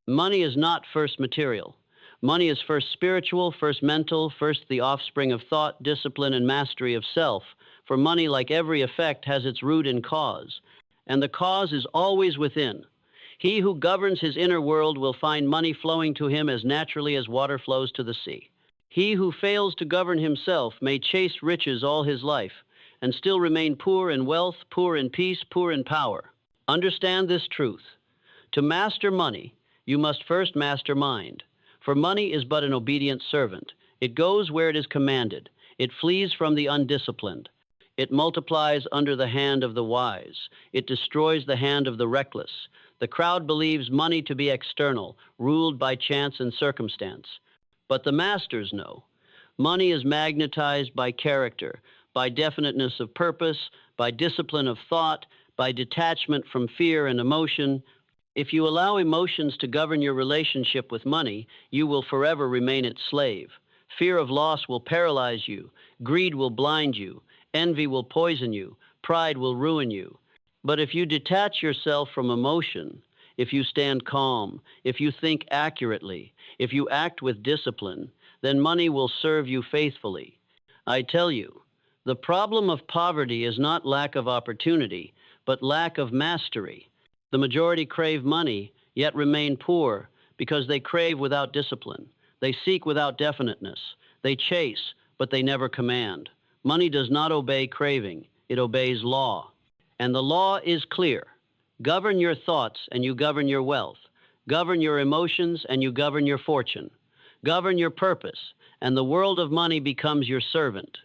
Money is not first material. Money is first spiritual, first mental, first the offspring of thought, discipline, and mastery of self. For money, like every effect, has its root in cause, and the cause is always within. He who governs his inner world will find money flowing to him as naturally as water flows to the sea. He who fails to govern himself may chase riches all his life and still remain poor in wealth, poor in peace, poor in power. Understand this truth. To master money, you must first master mind. For money is but an obedient servant. It goes where it is commanded. It flees from the undisciplined. It multiplies under the hand of the wise. It destroys the hand of the reckless. The crowd believes money to be external, ruled by chance and circumstance. But the masters know. Money is magnetized by character, by definiteness of purpose, by discipline of thought, by detachment from fear and emotion. If you allow emotions to govern your relationship with money, you will forever remain its slave. Fear of loss will paralyze you. Greed will blind you. Envy will poison you. Pride will ruin you. But if you detach yourself from emotion, if you stand calm, if you think accurately, if you act with discipline, then money will serve you faithfully. I tell you, the problem of poverty is not lack of opportunity, but lack of mastery. The majority crave money, yet remain poor because they crave without discipline. They seek without definiteness. They chase, but they never command. Money does not obey craving. It obeys law. And the law is clear. Govern your thoughts and you govern your wealth. Govern your emotions and you govern your fortune. Govern your purpose, and the world of money becomes your servant.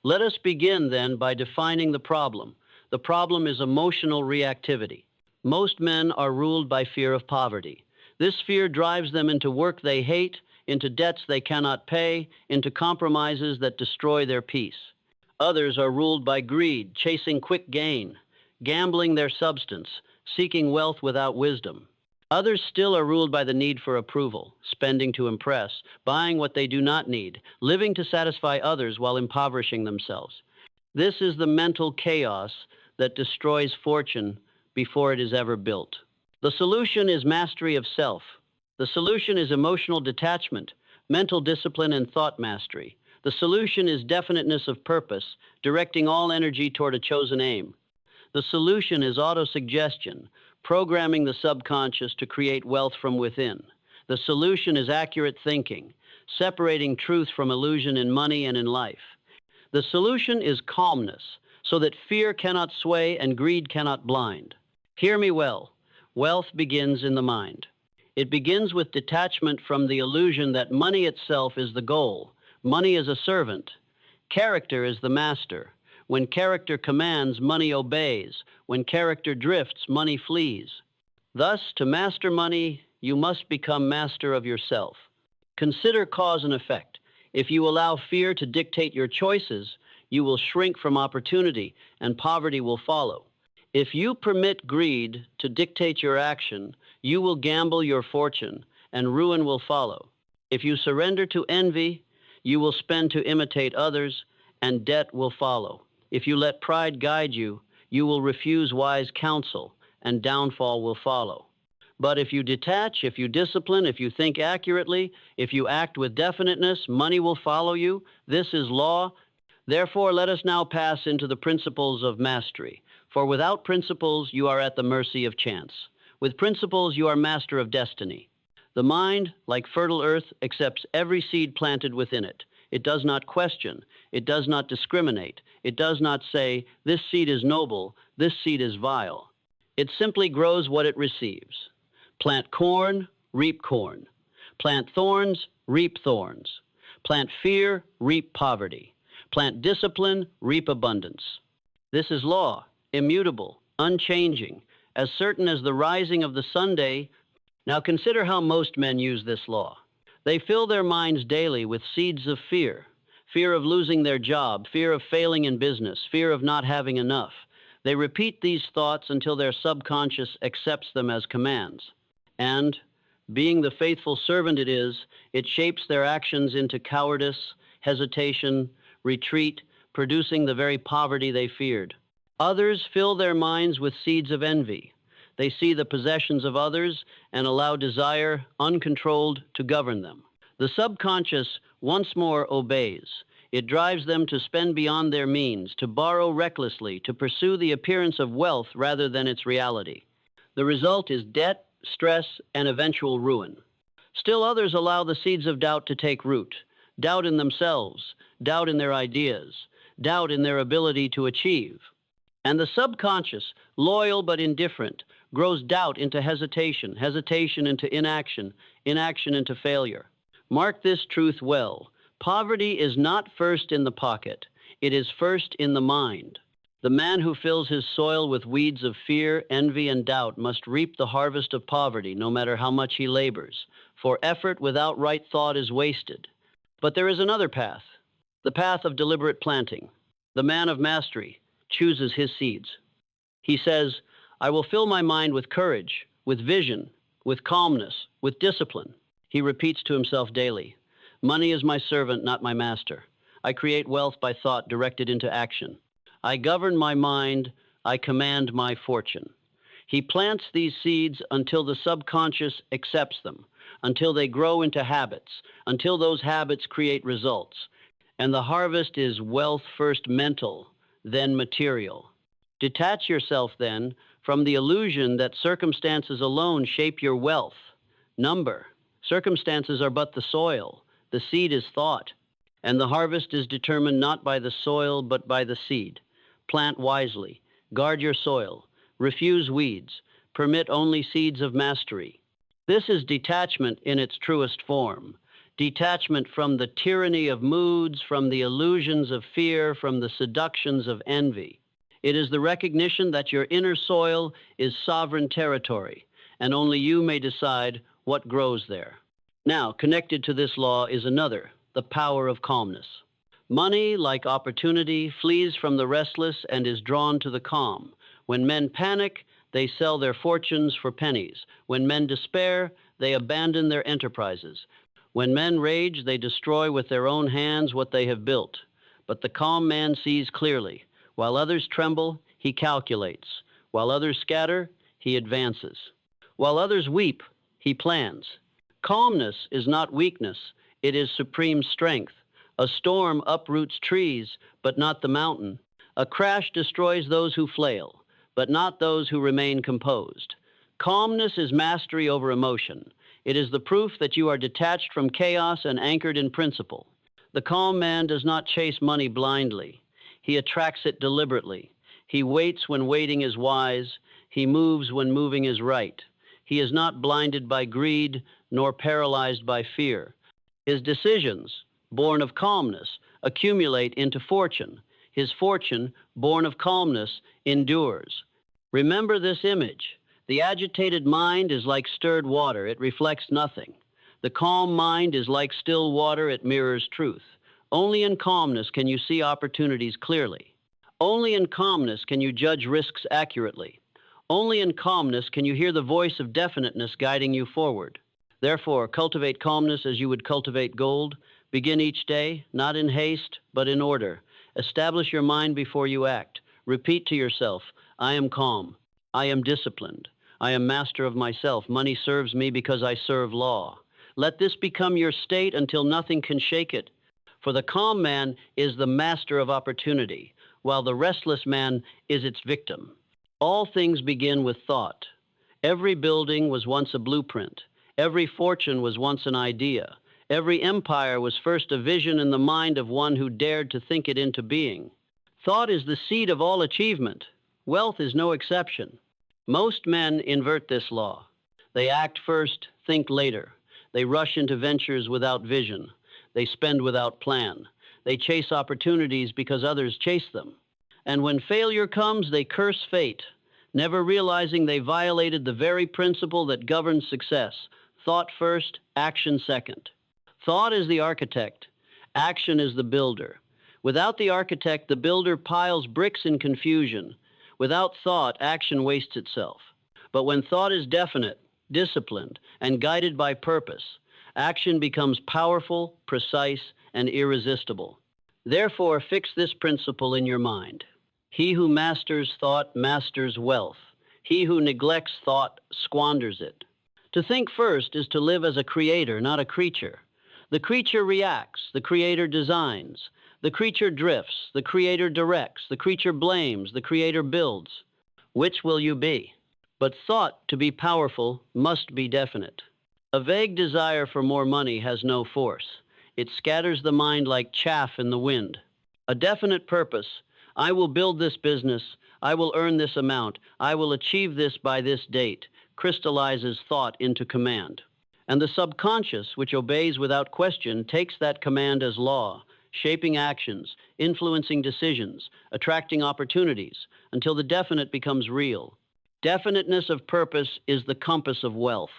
Let us begin then by defining the problem. The problem is emotional reactivity. Most men are ruled by fear of poverty. This fear drives them into work they hate, into debts they cannot pay, into compromises that destroy their peace. Others are ruled by greed, chasing quick gain, gambling their substance, seeking wealth without wisdom. Others still are ruled by the need for approval, spending to impress, buying what they do not need, living to satisfy others while impoverishing themselves. This is the mental chaos that destroys fortune before it is ever built. The solution is mastery of self. The solution is emotional detachment, mental discipline, and thought mastery. The solution is definiteness of purpose, directing all energy toward a chosen aim. The solution is autosuggestion, programming the subconscious to create wealth from within. The solution is accurate thinking, separating truth from illusion in money and in life. The solution is calmness, so that fear cannot sway and greed cannot blind. Hear me well. Wealth begins in the mind. It begins with detachment from the illusion that money itself is the goal. Money is a servant. Character is the master. When character commands, money obeys. When character drifts, money flees. Thus, to master money, you must become master of yourself. Consider cause and effect. If you allow fear to dictate your choices, you will shrink from opportunity, and poverty will follow. If you permit greed to dictate your action, you will gamble your fortune, and ruin will follow. If you surrender to envy, you will spend to imitate others, and debt will follow. If you let pride guide you, you will refuse wise counsel, and downfall will follow. But if you detach, if you discipline, if you think accurately, if you act with definiteness, money will follow you. This is law. Therefore, let us now pass into the principles of mastery. For without principles, you are at the mercy of chance. With principles, you are master of destiny. The mind, like fertile earth, accepts every seed planted within it. It does not question. It does not discriminate. It does not say, this seed is noble, this seed is vile. It simply grows what it receives. Plant corn, reap corn. Plant thorns, reap thorns. Plant fear, reap poverty. Plant discipline, reap abundance. This is law, immutable, unchanging, as certain as the rising of the sunday. Now consider how most men use this law. They fill their minds daily with seeds of fear. Fear of losing their job, fear of failing in business, fear of not having enough. They repeat these thoughts until their subconscious accepts them as commands. And, being the faithful servant it is, it shapes their actions into cowardice, hesitation, retreat, producing the very poverty they feared. Others fill their minds with seeds of envy. They see the possessions of others and allow desire, uncontrolled, to govern them. The subconscious once more obeys. It drives them to spend beyond their means, to borrow recklessly, to pursue the appearance of wealth rather than its reality. The result is debt, stress, and eventual ruin. Still others allow the seeds of doubt to take root. Doubt in themselves, doubt in their ideas, doubt in their ability to achieve. And the subconscious, loyal but indifferent, grows doubt into hesitation, hesitation into inaction, inaction into failure. Mark this truth well. Poverty is not first in the pocket. It is first in the mind. The man who fills his soil with weeds of fear, envy, and doubt must reap the harvest of poverty, no matter how much he labors. For effort without right thought is wasted. But there is another path, the path of deliberate planting. The man of mastery chooses his seeds. He says, I will fill my mind with courage, with vision, with calmness, with discipline. He repeats to himself daily, money is my servant, not my master. I create wealth by thought directed into action. I govern my mind, I command my fortune. He plants these seeds until the subconscious accepts them, until they grow into habits, until those habits create results. And the harvest is wealth first mental, then material. Detach yourself, then, from the illusion that circumstances alone shape your wealth. Number. Circumstances are but the soil. The seed is thought. And the harvest is determined not by the soil, but by the seed. Plant wisely. Guard your soil. Refuse weeds. Permit only seeds of mastery. This is detachment in its truest form. Detachment from the tyranny of moods, from the illusions of fear, from the seductions of envy. It is the recognition that your inner soil is sovereign territory, and only you may decide what grows there. Now, connected to this law is another, the power of calmness. Money, like opportunity, flees from the restless and is drawn to the calm. When men panic, they sell their fortunes for pennies. When men despair, they abandon their enterprises. When men rage, they destroy with their own hands what they have built. But the calm man sees clearly. While others tremble, he calculates. While others scatter, he advances. While others weep, he plans. Calmness is not weakness, it is supreme strength. A storm uproots trees, but not the mountain. A crash destroys those who flail, but not those who remain composed. Calmness is mastery over emotion. It is the proof that you are detached from chaos and anchored in principle. The calm man does not chase money blindly. He attracts it deliberately. He waits when waiting is wise. He moves when moving is right. He is not blinded by greed, nor paralyzed by fear. His decisions, born of calmness, accumulate into fortune. His fortune, born of calmness, endures. Remember this image. The agitated mind is like stirred water. It reflects nothing. The calm mind is like still water. It mirrors truth. Only in calmness can you see opportunities clearly. Only in calmness can you judge risks accurately. Only in calmness can you hear the voice of definiteness guiding you forward. Therefore, cultivate calmness as you would cultivate gold. Begin each day, not in haste, but in order. Establish your mind before you act. Repeat to yourself, I am calm. I am disciplined. I am master of myself. Money serves me because I serve law. Let this become your state until nothing can shake it. For the calm man is the master of opportunity, while the restless man is its victim. All things begin with thought. Every building was once a blueprint. Every fortune was once an idea. Every empire was first a vision in the mind of one who dared to think it into being. Thought is the seed of all achievement. Wealth is no exception. Most men invert this law. They act first, think later. They rush into ventures without vision. They spend without plan. They chase opportunities because others chase them. And when failure comes, they curse fate, never realizing they violated the very principle that governs success. Thought first, action second. Thought is the architect. Action is the builder. Without the architect, the builder piles bricks in confusion. Without thought, action wastes itself. But when thought is definite, disciplined, and guided by purpose, action becomes powerful, precise, and irresistible. Therefore, fix this principle in your mind. He who masters thought masters wealth. He who neglects thought squanders it. To think first is to live as a creator, not a creature. The creature reacts, the creator designs. The creature drifts, the creator directs. The creature blames, the creator builds. Which will you be? But thought, to be powerful, must be definite. A vague desire for more money has no force. It scatters the mind like chaff in the wind. A definite purpose, I will build this business, I will earn this amount, I will achieve this by this date, crystallizes thought into command. And the subconscious, which obeys without question, takes that command as law, shaping actions, influencing decisions, attracting opportunities, until the definite becomes real. Definiteness of purpose is the compass of wealth.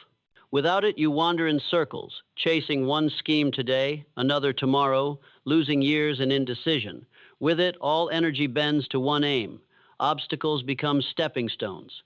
Without it, you wander in circles, chasing one scheme today, another tomorrow, losing years in indecision. With it, all energy bends to one aim. Obstacles become stepping stones.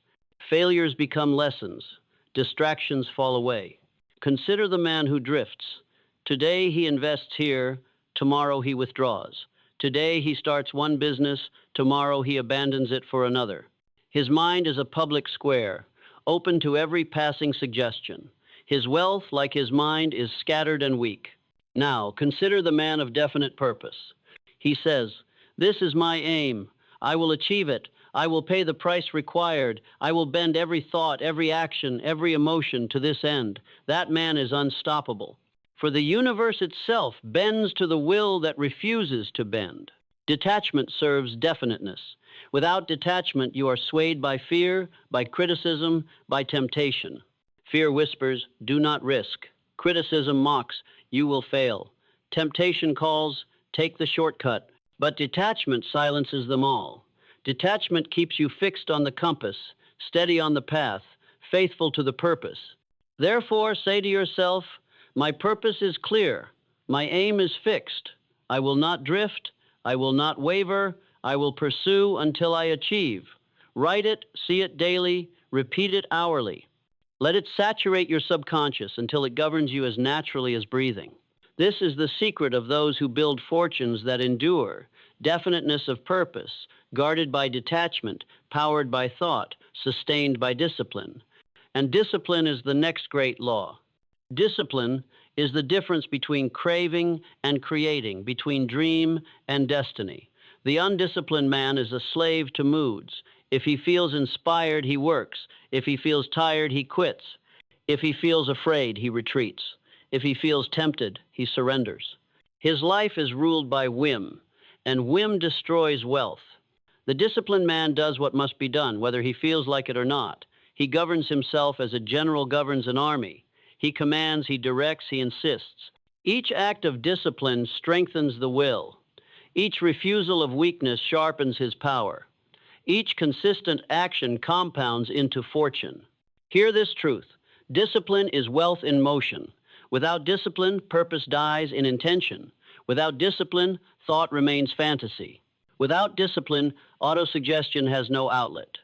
Failures become lessons. Distractions fall away. Consider the man who drifts. Today he invests here, tomorrow he withdraws. Today he starts one business, tomorrow he abandons it for another. His mind is a public square, open to every passing suggestion. His wealth, like his mind, is scattered and weak. Now, consider the man of definite purpose. He says, "This is my aim. I will achieve it. I will pay the price required. I will bend every thought, every action, every emotion to this end." That man is unstoppable. For the universe itself bends to the will that refuses to bend. Detachment serves definiteness. Without detachment, you are swayed by fear, by criticism, by temptation. Fear whispers, "Do not risk." Criticism mocks, "You will fail." Temptation calls, "Take the shortcut." But detachment silences them all. Detachment keeps you fixed on the compass, steady on the path, faithful to the purpose. Therefore, say to yourself, "My purpose is clear. My aim is fixed. I will not drift. I will not waver. I will pursue until I achieve." Write it, see it daily, repeat it hourly. Let it saturate your subconscious until it governs you as naturally as breathing. This is the secret of those who build fortunes that endure: definiteness of purpose, guarded by detachment, powered by thought, sustained by discipline. And discipline is the next great law. Discipline is the difference between craving and creating, between dream and destiny. The undisciplined man is a slave to moods. If he feels inspired, he works. If he feels tired, he quits. If he feels afraid, he retreats. If he feels tempted, he surrenders. His life is ruled by whim, and whim destroys wealth. The disciplined man does what must be done, whether he feels like it or not. He governs himself as a general governs an army. He commands, he directs, he insists. Each act of discipline strengthens the will. Each refusal of weakness sharpens his power. Each consistent action compounds into fortune. Hear this truth: discipline is wealth in motion. Without discipline, purpose dies in intention. Without discipline, thought remains fantasy. Without discipline, autosuggestion has no outlet.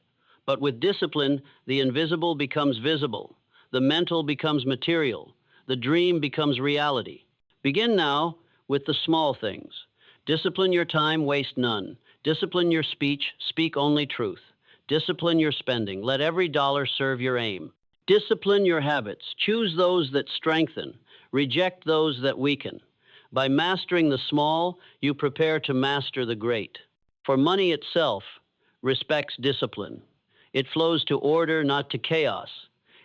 But with discipline, the invisible becomes visible. The mental becomes material. The dream becomes reality. Begin now with the small things. Discipline your time, waste none. Discipline your speech, speak only truth. Discipline your spending, let every dollar serve your aim. Discipline your habits, choose those that strengthen, reject those that weaken. By mastering the small, you prepare to master the great. For money itself respects discipline. It flows to order, not to chaos.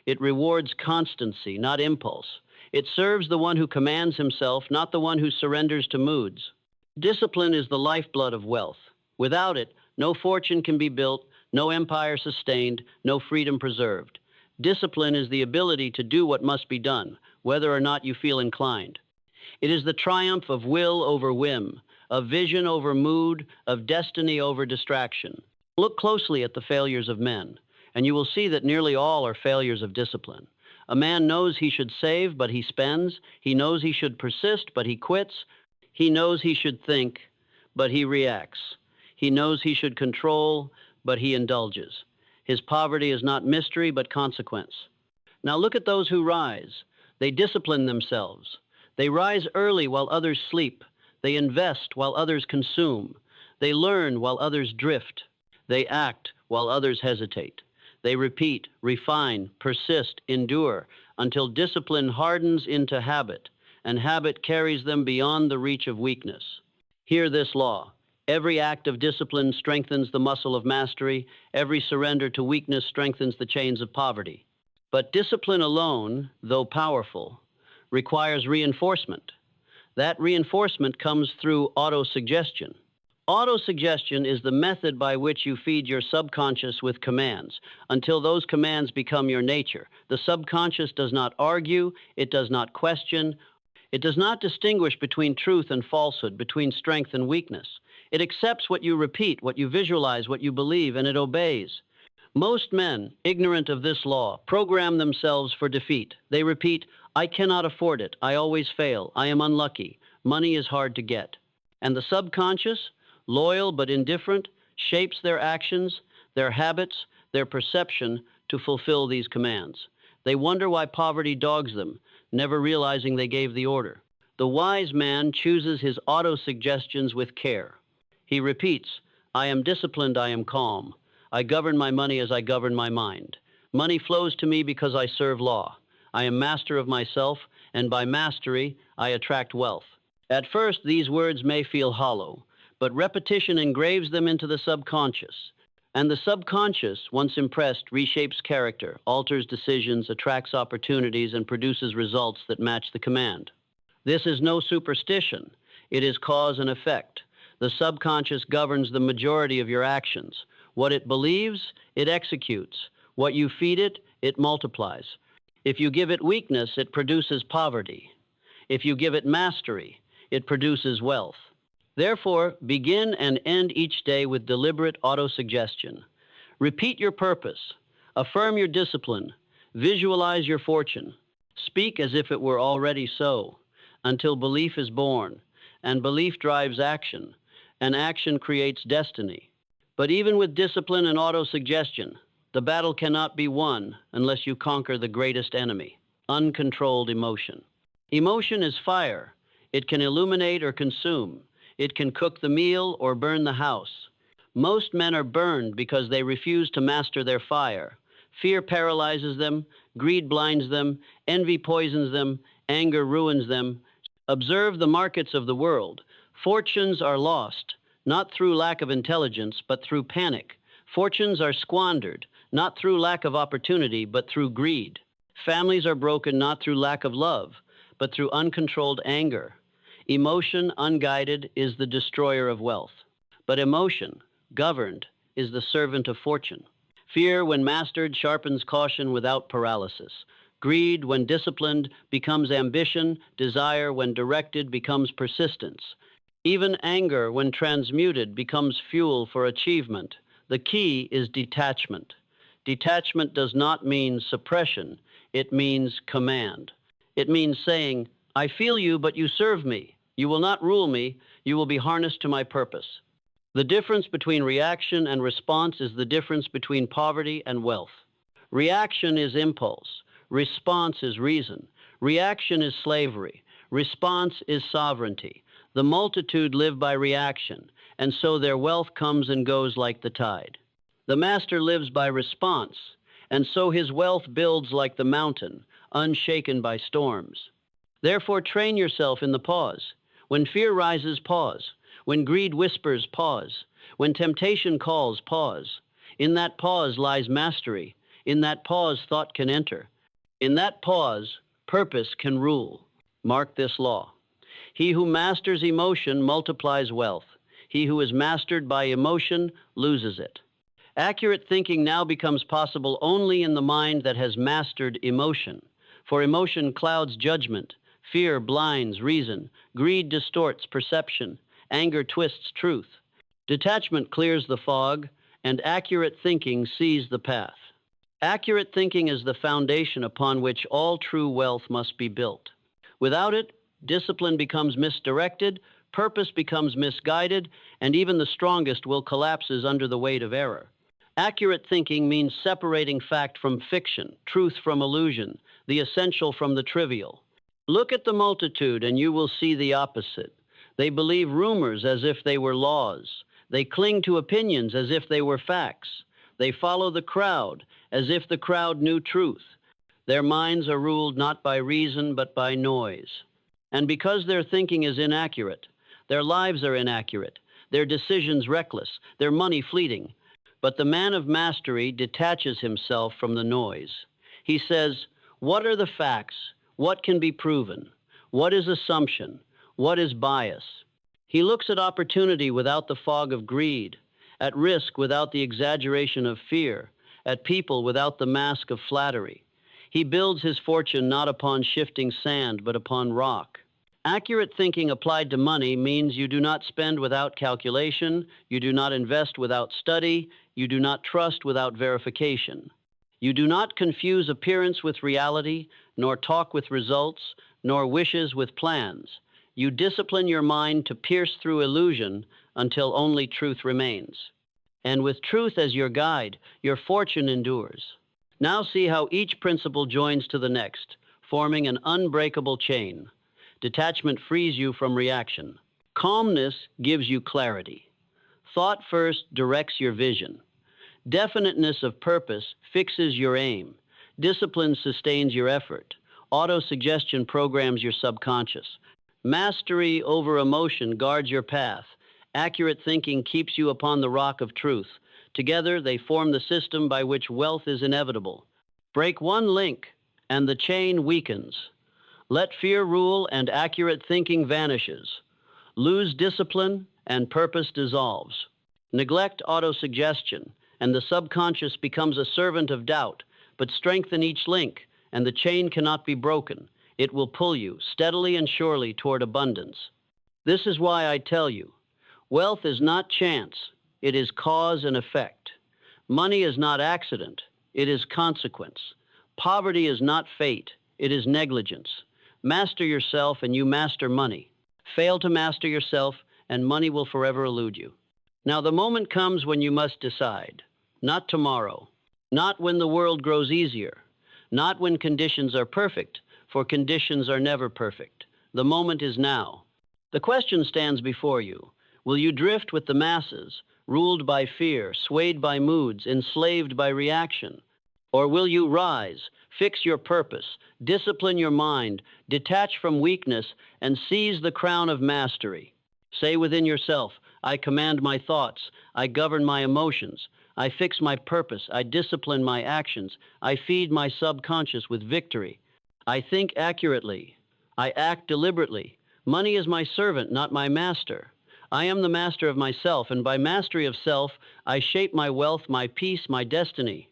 It rewards constancy, not impulse. It serves the one who commands himself, not the one who surrenders to moods. Discipline is the lifeblood of wealth. Without it, no fortune can be built, no empire sustained, no freedom preserved. Discipline is the ability to do what must be done, whether or not you feel inclined. It is the triumph of will over whim, of vision over mood, of destiny over distraction. Look closely at the failures of men, and you will see that nearly all are failures of discipline. A man knows he should save, but he spends. He knows he should persist, but he quits. He knows he should think, but he reacts. He knows he should control, but he indulges. His poverty is not mystery, but consequence. Now look at those who rise. They discipline themselves. They rise early while others sleep. They invest while others consume. They learn while others drift. They act while others hesitate. They repeat, refine, persist, endure, until discipline hardens into habit, and habit carries them beyond the reach of weakness. Hear this law. Every act of discipline strengthens the muscle of mastery. Every surrender to weakness strengthens the chains of poverty. But discipline alone, though powerful, requires reinforcement. That reinforcement comes through autosuggestion. Autosuggestion is the method by which you feed your subconscious with commands until those commands become your nature. The subconscious does not argue, it does not question, it does not distinguish between truth and falsehood, between strength and weakness. It accepts what you repeat, what you visualize, what you believe, and it obeys. Most men, ignorant of this law, program themselves for defeat. They repeat, I cannot afford it, I always fail, I am unlucky, money is hard to get. And the subconscious, loyal but indifferent, shapes their actions, their habits, their perception to fulfill these commands. They wonder why poverty dogs them, never realizing they gave the order. The wise man chooses his autosuggestions with care. He repeats, I am disciplined, I am calm. I govern my money as I govern my mind. Money flows to me because I serve law. I am master of myself, and by mastery, I attract wealth. At first, these words may feel hollow, but repetition engraves them into the subconscious. And the subconscious, once impressed, reshapes character, alters decisions, attracts opportunities, and produces results that match the command. This is no superstition. It is cause and effect. The subconscious governs the majority of your actions. What it believes, it executes. What you feed it, it multiplies. If you give it weakness, it produces poverty. If you give it mastery, it produces wealth. Therefore, begin and end each day with deliberate autosuggestion. Repeat your purpose. Affirm your discipline. Visualize your fortune. Speak as if it were already so, until belief is born, and belief drives action, and action creates destiny. But even with discipline and autosuggestion, the battle cannot be won unless you conquer the greatest enemy, uncontrolled emotion. Emotion is fire. It can illuminate or consume. It can cook the meal or burn the house. Most men are burned because they refuse to master their fire. Fear paralyzes them, greed blinds them, envy poisons them, anger ruins them. Observe the markets of the world. Fortunes are lost, not through lack of intelligence, but through panic. Fortunes are squandered, not through lack of opportunity, but through greed. Families are broken not through lack of love, but through uncontrolled anger. Emotion, unguided, is the destroyer of wealth. But emotion, governed, is the servant of fortune. Fear, when mastered, sharpens caution without paralysis. Greed, when disciplined, becomes ambition. Desire, when directed, becomes persistence. Even anger, when transmuted, becomes fuel for achievement. The key is detachment. Detachment does not mean suppression. It means command. It means saying, I feel you, but you serve me. You will not rule me. You will be harnessed to my purpose. The difference between reaction and response is the difference between poverty and wealth. Reaction is impulse. Response is reason. Reaction is slavery. Response is sovereignty. The multitude live by reaction, and so their wealth comes and goes like the tide. The master lives by response, and so his wealth builds like the mountain, unshaken by storms. Therefore, train yourself in the pause. When fear rises, pause. When greed whispers, pause. When temptation calls, pause. In that pause lies mastery. In that pause, thought can enter. In that pause, purpose can rule. Mark this law. He who masters emotion multiplies wealth. He who is mastered by emotion loses it. Accurate thinking now becomes possible only in the mind that has mastered emotion. For emotion clouds judgment. Fear blinds reason. Greed distorts perception. Anger twists truth. Detachment clears the fog, and accurate thinking sees the path. Accurate thinking is the foundation upon which all true wealth must be built. Without it, discipline becomes misdirected, purpose becomes misguided, and even the strongest will collapse under the weight of error. Accurate thinking means separating fact from fiction, truth from illusion, the essential from the trivial. Look at the multitude and you will see the opposite. They believe rumors as if they were laws. They cling to opinions as if they were facts. They follow the crowd as if the crowd knew truth. Their minds are ruled not by reason but by noise. And because their thinking is inaccurate, their lives are inaccurate, their decisions reckless, their money fleeting. But the man of mastery detaches himself from the noise. He says, what are the facts? What can be proven? What is assumption? What is bias? He looks at opportunity without the fog of greed, at risk without the exaggeration of fear, at people without the mask of flattery. He builds his fortune not upon shifting sand, but upon rock. Accurate thinking applied to money means you do not spend without calculation, you do not invest without study, you do not trust without verification. You do not confuse appearance with reality, nor talk with results, nor wishes with plans. You discipline your mind to pierce through illusion until only truth remains. And with truth as your guide, your fortune endures. Now see how each principle joins to the next, forming an unbreakable chain. Detachment frees you from reaction. Calmness gives you clarity. Thought first directs your vision. Definiteness of purpose fixes your aim. Discipline sustains your effort. Autosuggestion programs your subconscious. Mastery over emotion guards your path. Accurate thinking keeps you upon the rock of truth. Together, they form the system by which wealth is inevitable. Break one link, and the chain weakens. Let fear rule, and accurate thinking vanishes. Lose discipline, and purpose dissolves. Neglect autosuggestion, and the subconscious becomes a servant of doubt, but strengthen each link, and the chain cannot be broken. It will pull you steadily and surely toward abundance. This is why I tell you, wealth is not chance. It is cause and effect. Money is not accident, it is consequence. Poverty is not fate, it is negligence. Master yourself and you master money. Fail to master yourself and money will forever elude you. Now the moment comes when you must decide. Not tomorrow, not when the world grows easier, not when conditions are perfect, for conditions are never perfect. The moment is now. The question stands before you. Will you drift with the masses, ruled by fear, swayed by moods, enslaved by reaction? Or will you rise, fix your purpose, discipline your mind, detach from weakness, and seize the crown of mastery? Say within yourself, I command my thoughts, I govern my emotions, I fix my purpose, I discipline my actions, I feed my subconscious with victory. I think accurately, I act deliberately. Money is my servant, not my master. I am the master of myself, and by mastery of self, I shape my wealth, my peace, my destiny.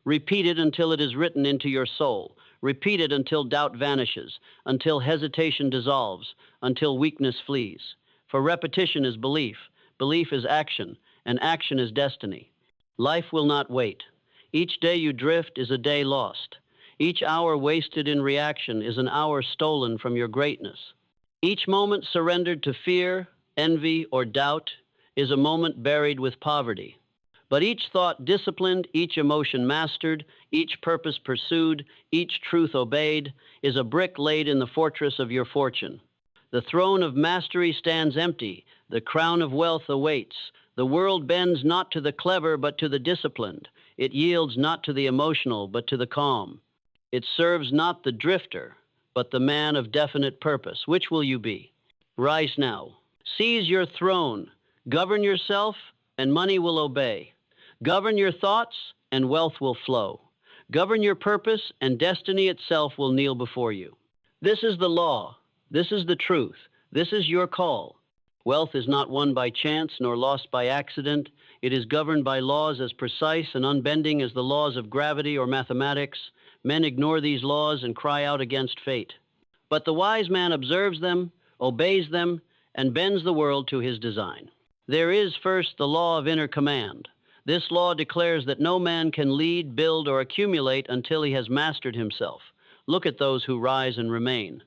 Repeat it until it is written into your soul. Repeat it until doubt vanishes, until hesitation dissolves, until weakness flees. For repetition is belief, belief is action, and action is destiny. Life will not wait. Each day you drift is a day lost. Each hour wasted in reaction is an hour stolen from your greatness. Each moment surrendered to fear, envy, or doubt is a moment buried with poverty. But each thought disciplined, each emotion mastered, each purpose pursued, each truth obeyed, is a brick laid in the fortress of your fortune. The throne of mastery stands empty, the crown of wealth awaits. The world bends not to the clever but to the disciplined. It yields not to the emotional but to the calm. It serves not the drifter, but the man of definite purpose. Which will you be? Rise now. Seize your throne. Govern yourself, and money will obey. Govern your thoughts, and wealth will flow. Govern your purpose, and destiny itself will kneel before you. This is the law. This is the truth. This is your call. Wealth is not won by chance nor lost by accident. It is governed by laws as precise and unbending as the laws of gravity or mathematics. Men ignore these laws and cry out against fate. But the wise man observes them, obeys them, and bends the world to his design. There is first the law of inner command. This law declares that no man can lead, build, or accumulate until he has mastered himself. Look at those who rise and remain.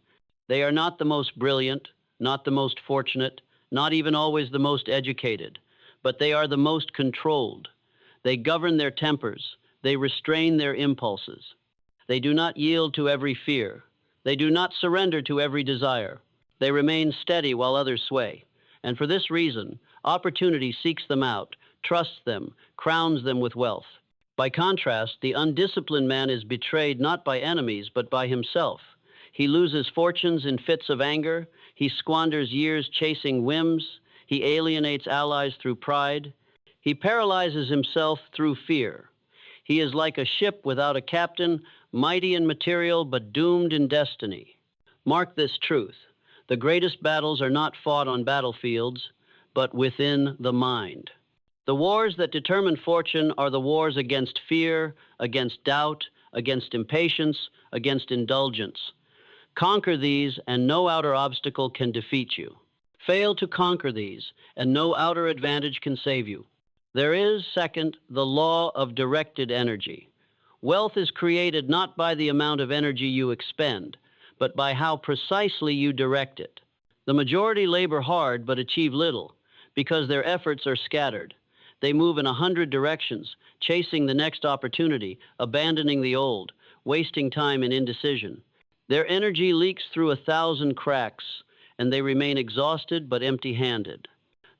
They are not the most brilliant, not the most fortunate, not even always the most educated, but they are the most controlled. They govern their tempers. They restrain their impulses. They do not yield to every fear. They do not surrender to every desire. They remain steady while others sway. And for this reason, opportunity seeks them out, trusts them, crowns them with wealth. By contrast, the undisciplined man is betrayed not by enemies, but by himself. He loses fortunes in fits of anger. He squanders years chasing whims. He alienates allies through pride. He paralyzes himself through fear. He is like a ship without a captain, mighty in material, but doomed in destiny. Mark this truth. The greatest battles are not fought on battlefields, but within the mind. The wars that determine fortune are the wars against fear, against doubt, against impatience, against indulgence. Conquer these, and no outer obstacle can defeat you. Fail to conquer these, and no outer advantage can save you. There is, second, the law of directed energy. Wealth is created not by the amount of energy you expend, but by how precisely you direct it. The majority labor hard but achieve little, because their efforts are scattered. They move in 100 directions, chasing the next opportunity, abandoning the old, wasting time in indecision. Their energy leaks through 1,000 cracks, and they remain exhausted but empty-handed.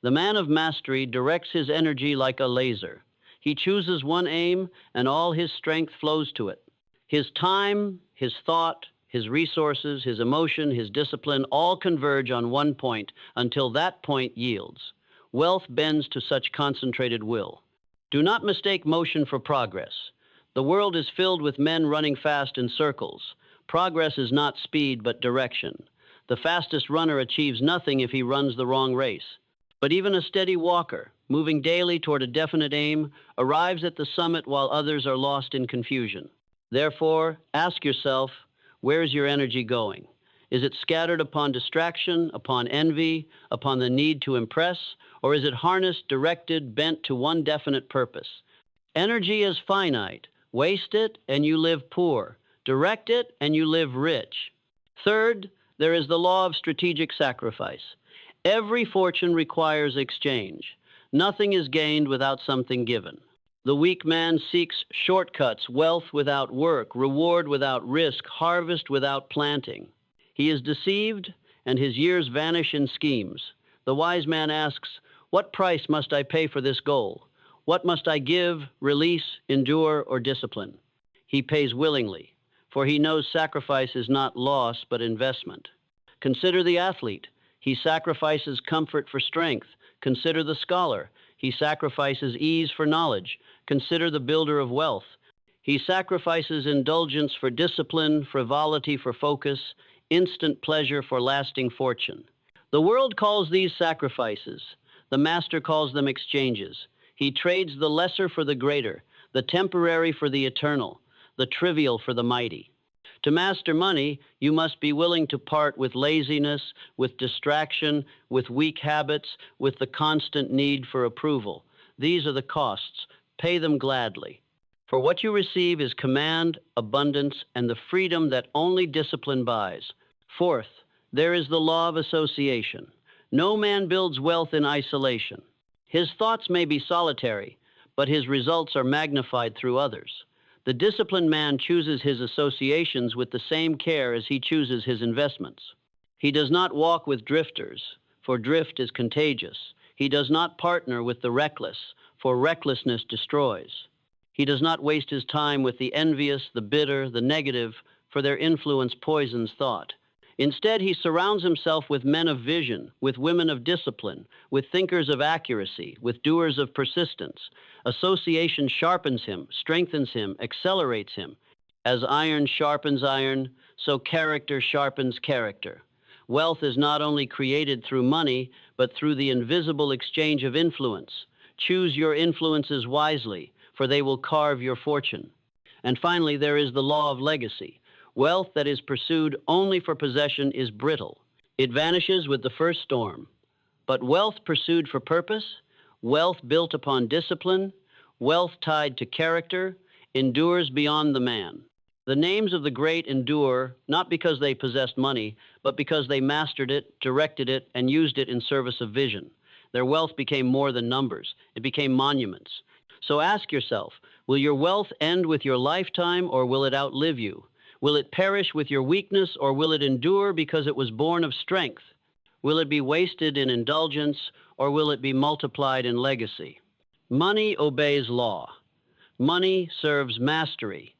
The man of mastery directs his energy like a laser. He chooses one aim, and all his strength flows to it. His time, his thought, his resources, his emotion, his discipline all converge on one point until that point yields. Wealth bends to such concentrated will. Do not mistake motion for progress. The world is filled with men running fast in circles. Progress is not speed, but direction. The fastest runner achieves nothing if he runs the wrong race. But even a steady walker, moving daily toward a definite aim, arrives at the summit while others are lost in confusion. Therefore, ask yourself, where is your energy going? Is it scattered upon distraction, upon envy, upon the need to impress, or is it harnessed, directed, bent to one definite purpose? Energy is finite. Waste it, and you live poor. Direct it, and you live rich. Third, there is the law of strategic sacrifice. Every fortune requires exchange. Nothing is gained without something given. The weak man seeks shortcuts, wealth without work, reward without risk, harvest without planting. He is deceived, and his years vanish in schemes. The wise man asks, what price must I pay for this goal? What must I give, release, endure, or discipline? He pays willingly, for he knows sacrifice is not loss, but investment. Consider the athlete. He sacrifices comfort for strength. Consider the scholar. He sacrifices ease for knowledge. Consider the builder of wealth. He sacrifices indulgence for discipline, frivolity for focus, instant pleasure for lasting fortune. The world calls these sacrifices. The master calls them exchanges. He trades the lesser for the greater, the temporary for the eternal, the trivial for the mighty. To master money, you must be willing to part with laziness, with distraction, with weak habits, with the constant need for approval. These are the costs. Pay them gladly. For what you receive is command, abundance, and the freedom that only discipline buys. Fourth, there is the law of association. No man builds wealth in isolation. His thoughts may be solitary, but his results are magnified through others. The disciplined man chooses his associations with the same care as he chooses his investments. He does not walk with drifters, for drift is contagious. He does not partner with the reckless, for recklessness destroys. He does not waste his time with the envious, the bitter, the negative, for their influence poisons thought. Instead, he surrounds himself with men of vision, with women of discipline, with thinkers of accuracy, with doers of persistence. Association sharpens him, strengthens him, accelerates him. As iron sharpens iron, so character sharpens character. Wealth is not only created through money, but through the invisible exchange of influence. Choose your influences wisely, for they will carve your fortune. And finally, there is the law of legacy. Wealth that is pursued only for possession is brittle. It vanishes with the first storm. But wealth pursued for purpose, wealth built upon discipline, wealth tied to character, endures beyond the man. The names of the great endure not because they possessed money, but because they mastered it, directed it, and used it in service of vision. Their wealth became more than numbers. It became monuments. So ask yourself, will your wealth end with your lifetime, or will it outlive you? Will it perish with your weakness, or will it endure because it was born of strength? Will it be wasted in indulgence, or will it be multiplied in legacy? Money obeys law. Money serves mastery.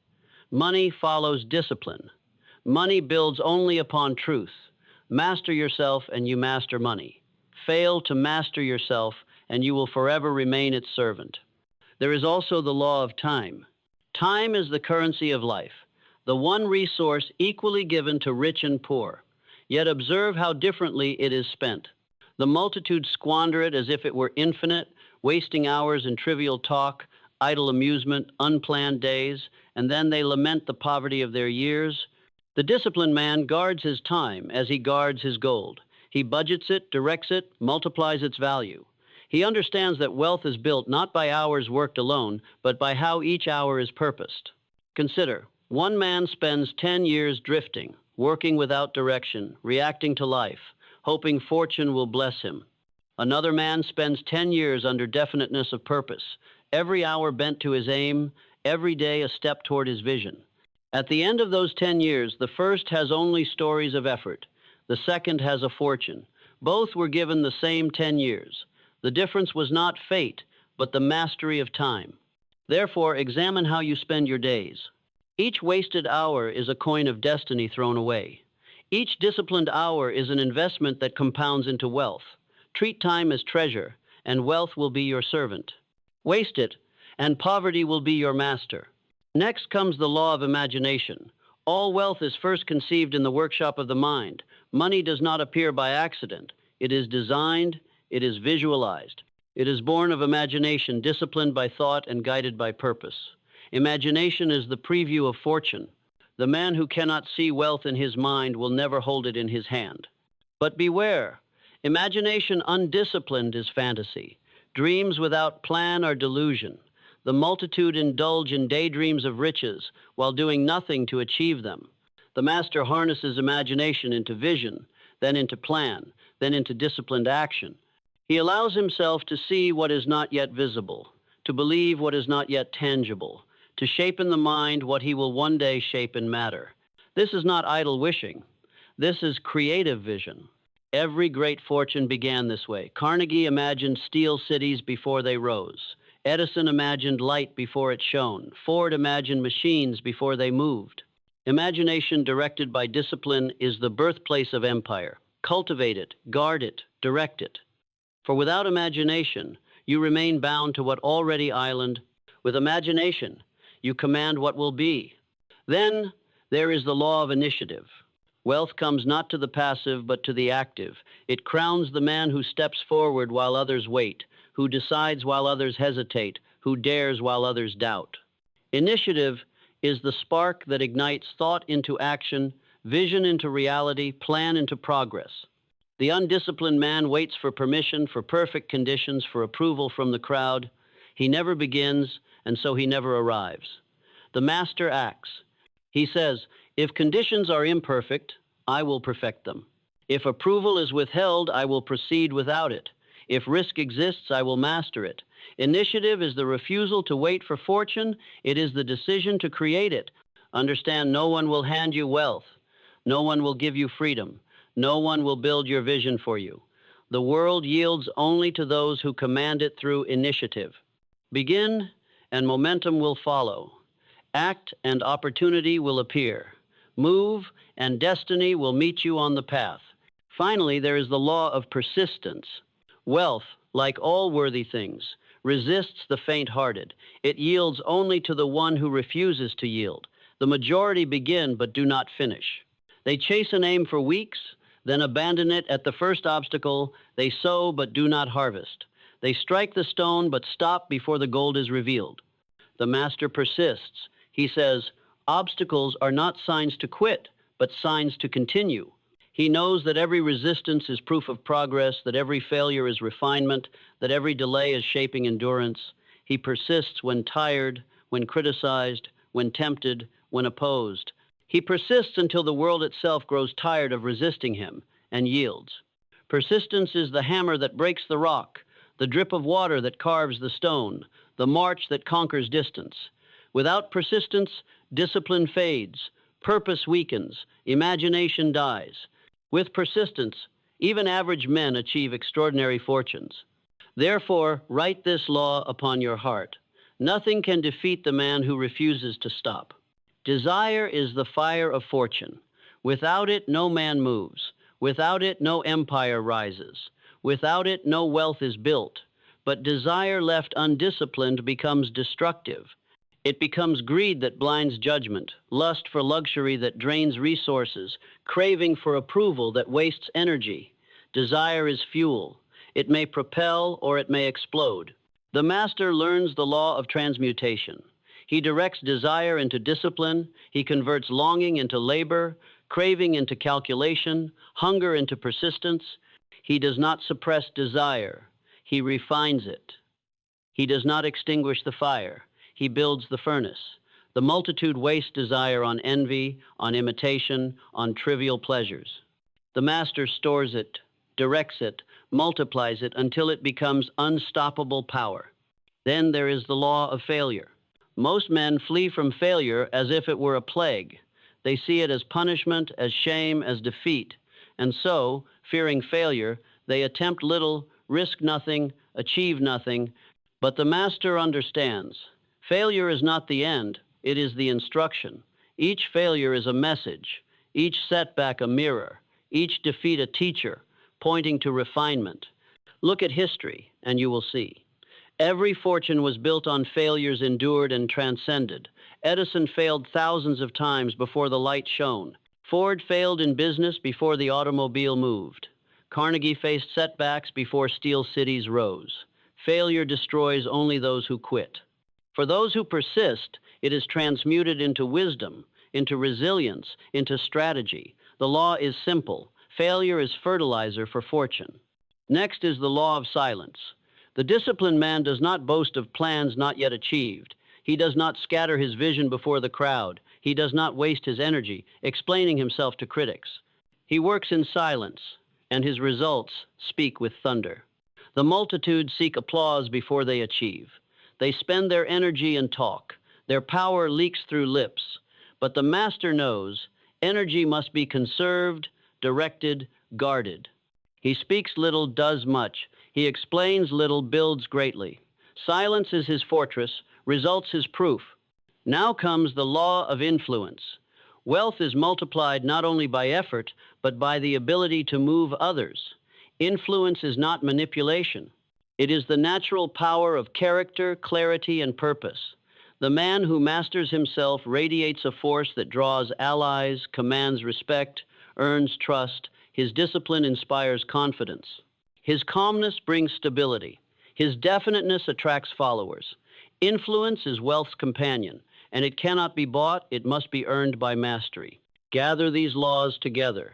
Money follows discipline. Money builds only upon truth. Master yourself and you master money. Fail to master yourself and you will forever remain its servant. There is also the law of time. Time is the currency of life, the one resource equally given to rich and poor. Yet observe how differently it is spent. The multitude squander it as if it were infinite, wasting hours in trivial talk, idle amusement, unplanned days, and then they lament the poverty of their years. The disciplined man guards his time as he guards his gold. He budgets it, directs it, multiplies its value. He understands that wealth is built not by hours worked alone, but by how each hour is purposed. Consider, one man spends 10 years drifting, working without direction, reacting to life, hoping fortune will bless him. Another man spends 10 years under definiteness of purpose, every hour bent to his aim, every day a step toward his vision. At the end of those 10 years, the first has only stories of effort. The second has a fortune. Both were given the same 10 years. The difference was not fate, but the mastery of time. Therefore, examine how you spend your days. Each wasted hour is a coin of destiny thrown away. Each disciplined hour is an investment that compounds into wealth. Treat time as treasure, and wealth will be your servant. Waste it, and poverty will be your master. Next comes the law of imagination. All wealth is first conceived in the workshop of the mind. Money does not appear by accident. It is designed, it is visualized. It is born of imagination, disciplined by thought and guided by purpose. Imagination is the preview of fortune. The man who cannot see wealth in his mind will never hold it in his hand. But beware, imagination undisciplined is fantasy. Dreams without plan are delusion. The multitude indulge in daydreams of riches while doing nothing to achieve them. The master harnesses imagination into vision, then into plan, then into disciplined action. He allows himself to see what is not yet visible, to believe what is not yet tangible, to shape in the mind what he will one day shape in matter. This is not idle wishing. This is creative vision. Every great fortune began this way. Carnegie imagined steel cities before they rose. Edison imagined light before it shone. Ford imagined machines before they moved. Imagination directed by discipline is the birthplace of empire. Cultivate it, guard it, direct it. For without imagination, you remain bound to what already island. With imagination, you command what will be. Then there is the law of initiative. Wealth comes not to the passive, but to the active. It crowns the man who steps forward while others wait, who decides while others hesitate, who dares while others doubt. Initiative is the spark that ignites thought into action, vision into reality, plan into progress. The undisciplined man waits for permission, for perfect conditions, for approval from the crowd. He never begins, and so he never arrives. The master acts. He says, if conditions are imperfect, I will perfect them. If approval is withheld, I will proceed without it. If risk exists, I will master it. Initiative is the refusal to wait for fortune. It is the decision to create it. Understand, no one will hand you wealth. No one will give you freedom. No one will build your vision for you. The world yields only to those who command it through initiative. Begin, and momentum will follow. Act, and opportunity will appear. Move, and destiny will meet you on the path. Finally, there is the law of persistence. Wealth, like all worthy things, resists the faint-hearted. It yields only to the one who refuses to yield. The majority begin but do not finish. They chase an aim for weeks, then abandon it at the first obstacle. They sow but do not harvest. They strike the stone but stop before the gold is revealed. The master persists. He says, obstacles are not signs to quit, but signs to continue. He knows that every resistance is proof of progress, that every failure is refinement, that every delay is shaping endurance. He persists when tired, when criticized, when tempted, when opposed. He persists until the world itself grows tired of resisting him and yields. Persistence is the hammer that breaks the rock, the drip of water that carves the stone, the march that conquers distance. Without persistence, discipline fades, purpose weakens, imagination dies. With persistence, even average men achieve extraordinary fortunes. Therefore, write this law upon your heart. Nothing can defeat the man who refuses to stop. Desire is the fire of fortune. Without it, no man moves. Without it, no empire rises. Without it, no wealth is built. But desire left undisciplined becomes destructive. It becomes greed that blinds judgment, lust for luxury that drains resources, craving for approval that wastes energy. Desire is fuel. It may propel or it may explode. The master learns the law of transmutation. He directs desire into discipline. He converts longing into labor, craving into calculation, hunger into persistence. He does not suppress desire. He refines it. He does not extinguish the fire. He builds the furnace. The multitude waste desire on envy, on imitation, on trivial pleasures. The master stores it, directs it, multiplies it until it becomes unstoppable power. Then there is the law of failure. Most men flee from failure as if it were a plague. They see it as punishment, as shame, as defeat. And so, fearing failure, they attempt little, risk nothing, achieve nothing. But the master understands. Failure is not the end, it is the instruction. Each failure is a message, each setback a mirror, each defeat a teacher, pointing to refinement. Look at history, and you will see. Every fortune was built on failures endured and transcended. Edison failed thousands of times before the light shone. Ford failed in business before the automobile moved. Carnegie faced setbacks before steel cities rose. Failure destroys only those who quit. For those who persist, it is transmuted into wisdom, into resilience, into strategy. The law is simple. Failure is fertilizer for fortune. Next is the law of silence. The disciplined man does not boast of plans not yet achieved. He does not scatter his vision before the crowd. He does not waste his energy explaining himself to critics. He works in silence, and his results speak with thunder. The multitude seek applause before they achieve. They spend their energy in talk. Their power leaks through lips. But the master knows energy must be conserved, directed, guarded. He speaks little, does much. He explains little, builds greatly. Silence is his fortress, results his proof. Now comes the law of influence. Wealth is multiplied not only by effort, but by the ability to move others. Influence is not manipulation. It is the natural power of character, clarity, and purpose. The man who masters himself radiates a force that draws allies, commands respect, earns trust. His discipline inspires confidence. His calmness brings stability. His definiteness attracts followers. Influence is wealth's companion, and it cannot be bought, it must be earned by mastery. Gather these laws together.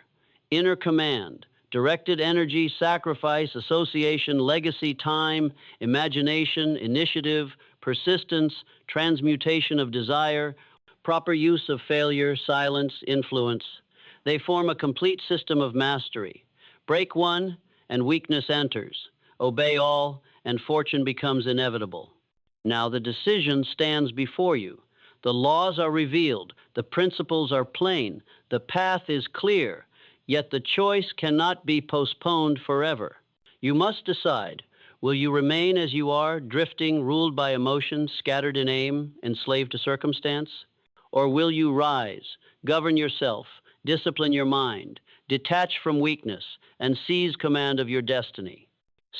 Inner command, directed energy, sacrifice, association, legacy, time, imagination, initiative, persistence, transmutation of desire, proper use of failure, silence, influence. They form a complete system of mastery. Break one, and weakness enters. Obey all, and fortune becomes inevitable. Now the decision stands before you. The laws are revealed. The principles are plain. The path is clear. Yet the choice cannot be postponed forever. You must decide. Will you remain as you are, drifting, ruled by emotions, scattered in aim, enslaved to circumstance? Or will you rise, govern yourself, discipline your mind, detach from weakness, and seize command of your destiny?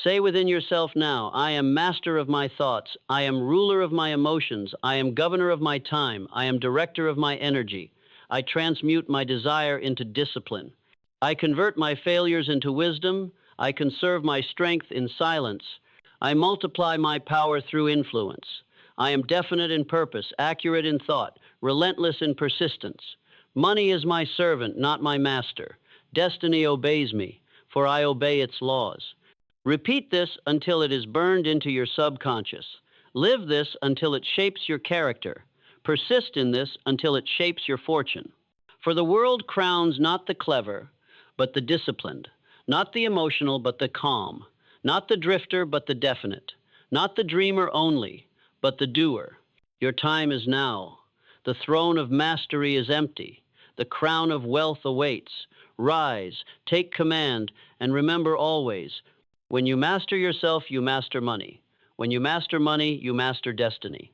Say within yourself now, I am master of my thoughts, I am ruler of my emotions, I am governor of my time, I am director of my energy. I transmute my desire into discipline. I convert my failures into wisdom. I conserve my strength in silence. I multiply my power through influence. I am definite in purpose, accurate in thought, relentless in persistence. Money is my servant, not my master. Destiny obeys me, for I obey its laws. Repeat this until it is burned into your subconscious. Live this until it shapes your character. Persist in this until it shapes your fortune. For the world crowns not the clever, but the disciplined, not the emotional, but the calm, not the drifter, but the definite, not the dreamer only, but the doer. Your time is now. The throne of mastery is empty. The crown of wealth awaits. Rise, take command, and remember always, when you master yourself, you master money. When you master money, you master destiny.